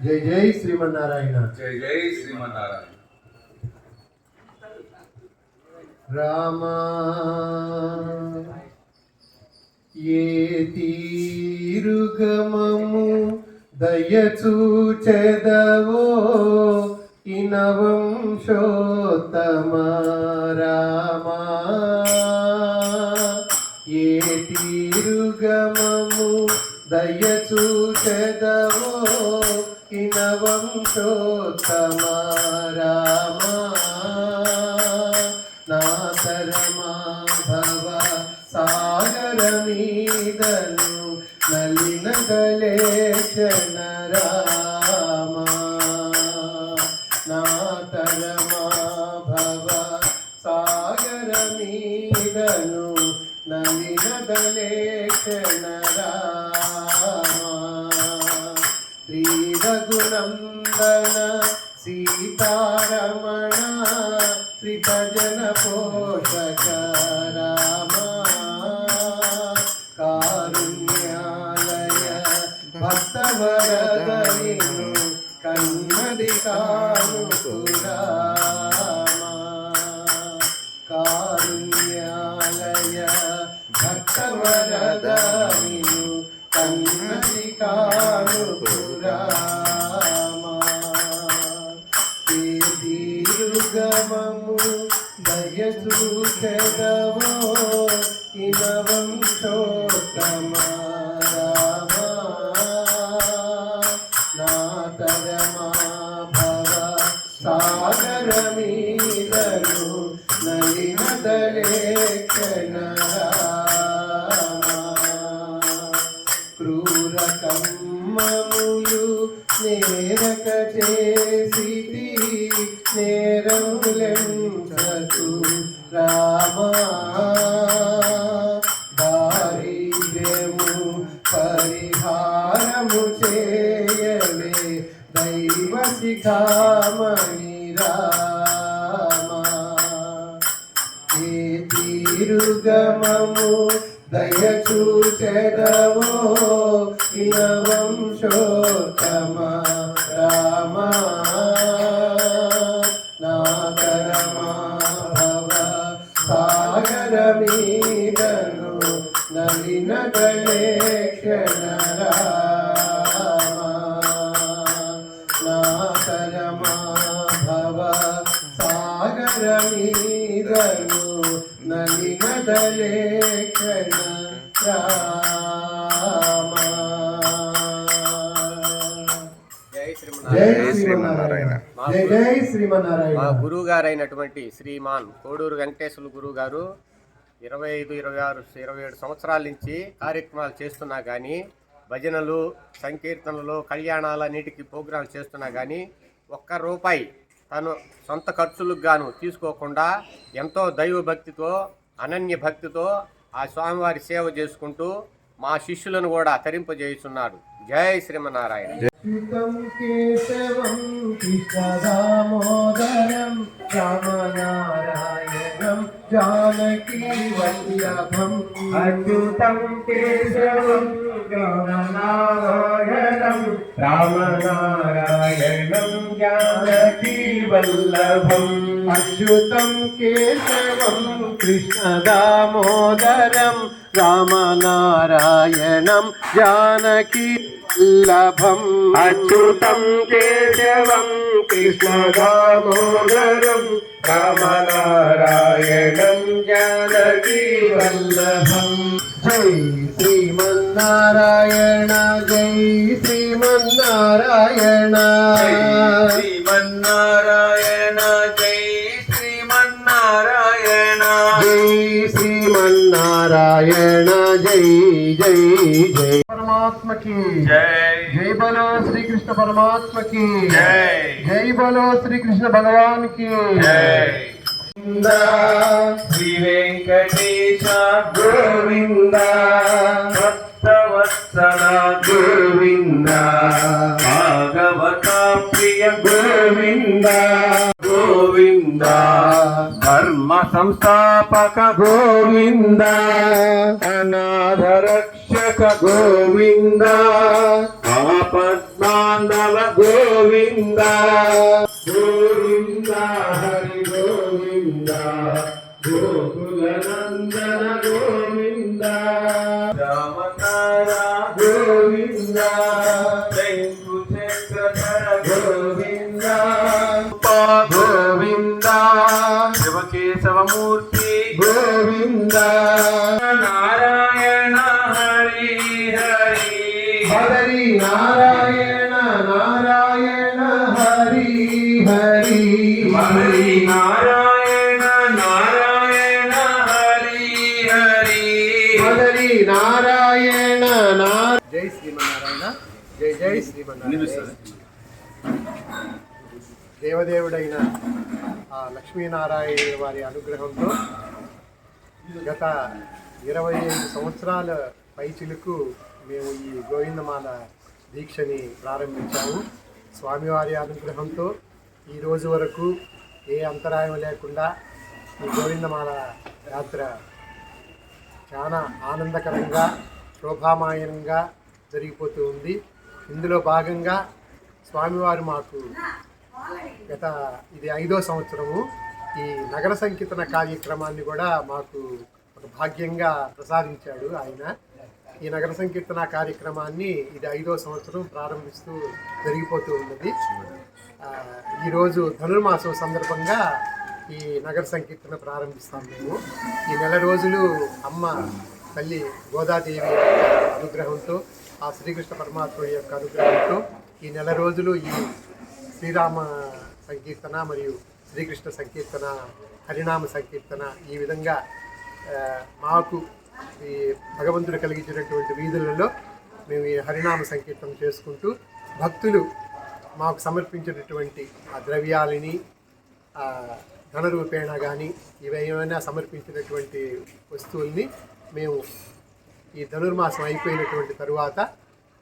జై జై శ్రీమన్నారాయణ. జై జై శ్రీమన్నారాయణ. రామా ఏ తీరుగమము దయచూచెదవో ఇనవంశోత్తమ రామా ఏ తీరుగమము దయచూచెదవో ఇనవంశోత్తమ రామా నాతరమా భవ సాగరమీదను నలిన గలేచన రామా నాతరమా భవ సాగరమీదను నలిన గలేచన రామా శ్రీ రఘునందన సీతారమణ శ్రీభజన పోషక రామా కారుణ్యాలయ భక్తవరదనిను కన్నది కానుకు రామా కారుణ్యాలయ భక్తవరదనిను కన్నది కానుకు రామా దీర్ఘమము దయచూచెదవో ఇనవంశోత్తమ రామా నాతరమా భవ సాగరమీదను నలినదలేఖన రామా క్రూర కమ్మములు నేరక చేసితి నేరములెంచకు రామా దారిద్ర్యము పరిహారము చేయవే దైవ శిఖామణి రామా ఏ తీరుగమము దయచూచెదవో ఇనవంశోత్తమ రామా నాతరమా భవ సాగరమీదను నలిన గలేక్షణ రామా నాతరమా భవ సాగరమీదను నలిన గలేక్షణ రామా. జై శ్రీమన్నారాయణ. జై జై శ్రీమన్నారాయణ. మా గురువు గారైనటువంటి శ్రీమాన్ కోడూరు వెంకటేశ్వర గురువు గారు 25, 26, 27 సంవత్సరాల నుంచి కార్యక్రమాలు చేస్తున్నా కానీ, భజనలు, సంకీర్తనలు, కళ్యాణాలన్నిటికీ ప్రోగ్రాం చేస్తున్నా కానీ ఒక్క రూపాయి తను సొంత ఖర్చులకు గాను తీసుకోకుండా ఎంతో దైవ భక్తితో, అనన్య భక్తితో ఆ స్వామివారి సేవ చేసుకుంటూ మా శిష్యులను కూడా తరింపజేయుచున్నాడు. జై శ్రీమన్నారాయణ. అచ్యుతం కేశవం కృష్ణదామోదరం రామనారాయణం జానకీ వల్లభం. అచ్యుతం కేశవం రామనారాయణం రామనారాయణం జానకీ వల్లభం. అచ్యుతం కేశవం కృష్ణదామోదరం రామనారాయణం జానకీ వల్లభం. అచ్యుతం కేశవం కృష్ణదామోదరం రామనారాయణం జానకీ వల్లభం. జై శ్రీమన్నారాయణ. జై శ్రీమన్నారాయణ. శ్రీమన్నారాయణ. జై శ్రీమన్నారాయణ. జై శ్రీమన్నారాయణ. జై జై జై परमात्मा की जय. जय बोलो श्री कृष्ण परमात्मा की जय. जय बोलो श्री कृष्ण भगवान की जय. श्री वेंकटेश गोविंद भक्तवत्सल गोविंद भागवत प्रिय गोविंद गोविंद धर्म संस्थापक गोविंद अनाथ रक्षक రక్షక గోవింద ఆపద్బాంధవ గోవింద గోవింద హరి గోవింద గోకుల నందన గోవింద రామతార గోవింద శంకు చక్రధర గోవింద గోవింద శివకేశవమూర్తి గోవింద నారాయణ హరి హరి హరి నారాయణ నారాయణ హరి హరి హరి నారాయణ నారాయణ హరి హరి హరి నారాయణ జై శ్రీమన్నారాయణ. జై జై శ్రీమన్నారాయణ. దేవదేవుడైన ఆ లక్ష్మీనారాయణ వారి అనుగ్రహంతో గత 25 సంవత్సరాల పైచిలుకు మేము ఈ గోవిందమాల దీక్షని ప్రారంభించాము. స్వామివారి అనుగ్రహంతో ఈ రోజు వరకు ఏ అంతరాయం లేకుండా ఈ గోవిందమాల యాత్ర చాలా ఆనందకరంగా శోభామాయంగా జరిగిపోతూ ఉంది. ఇందులో భాగంగా స్వామివారు మాకు ఇది 5వ సంవత్సరము ఈ నగర సంకీర్తన కార్యక్రమాన్ని కూడా మాకు ఒక భాగ్యంగా ప్రసాదించాడు ఆయన. ఈ నగర సంకీర్తన కార్యక్రమాన్ని ఇది 5వ సంవత్సరం ప్రారంభిస్తూ జరిగిపోతూ ఉన్నది. ఈరోజు ధనుర్మాసం సందర్భంగా ఈ నగర సంకీర్తన ప్రారంభిస్తాం మేము. ఈ నెల రోజులు అమ్మ తల్లి గోదాదేవి యొక్క అనుగ్రహంతో, ఆ శ్రీకృష్ణ పరమాత్మ యొక్క అనుగ్రహంతో ఈ నెల రోజులు ఈ శ్రీరామ సంకీర్తన మరియు శ్రీకృష్ణ సంకీర్తన, హరినామ సంకీర్తన ఈ విధంగా మాకు ఈ భగవంతుడు కలిగించినటువంటి వీధులలో మేము ఈ హరినామ సంకీర్తన చేసుకుంటూ భక్తులు మాకు సమర్పించినటువంటి ఆ ద్రవ్యాలని ధనరూపేణ కానీ ఇవేమైనా సమర్పించినటువంటి వస్తువుల్ని మేము ఈ ధనుర్మాసం అయిపోయినటువంటి తరువాత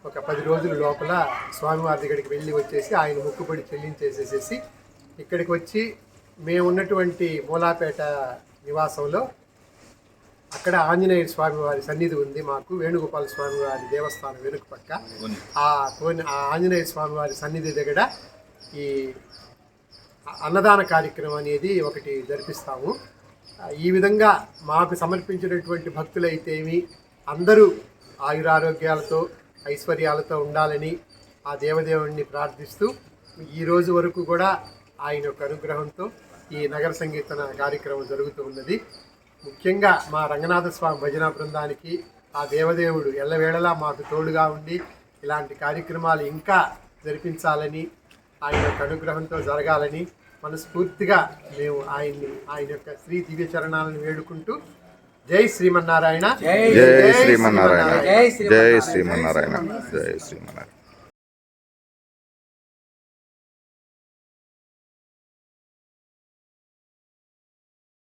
ఒక 10 రోజుల లోపల స్వామివారి దగ్గరికి వెళ్ళి వచ్చేసి ఆయన మొక్కుబడి చెల్లించేసేసి ఇక్కడికి వచ్చి మేము ఉన్నటువంటి మూలాపేట నివాసంలో అక్కడ ఆంజనేయ స్వామి వారి సన్నిధి ఉంది. మాకు వేణుగోపాల స్వామి వారి దేవస్థానం వెనుక పక్క ఆ ఆంజనేయ స్వామి వారి సన్నిధి దగ్గర ఈ అన్నదాన కార్యక్రమం అనేది ఒకటి జరిపిస్తాము. ఈ విధంగా మాకు సమర్పించినటువంటి భక్తులైతేమి అందరూ ఆయురారోగ్యాలతో ఐశ్వర్యాలతో ఉండాలని ఆ దేవదేవుడిని ప్రార్థిస్తూ ఈ రోజు వరకు కూడా ఆయన యొక్క అనుగ్రహంతో ఈ నగర సంకీర్తన కార్యక్రమం జరుగుతూ ఉన్నది. ముఖ్యంగా మా రంగనాథ స్వామి భజన బృందానికి ఆ దేవదేవుడు ఎల్లవేళలా మాకు తోడుగా ఉండి ఇలాంటి కార్యక్రమాలు ఇంకా జరిపించాలని, ఆయన యొక్క అనుగ్రహంతో జరగాలని మనస్ఫూర్తిగా మేము ఆయన యొక్క శ్రీ దివ్య చరణాలను వేడుకుంటూ జై శ్రీమన్నారాయణ, జై శ్రీమన్నారాయణ, జై శ్రీమన్నారాయణ, జై శ్రీమన్నారాయణ.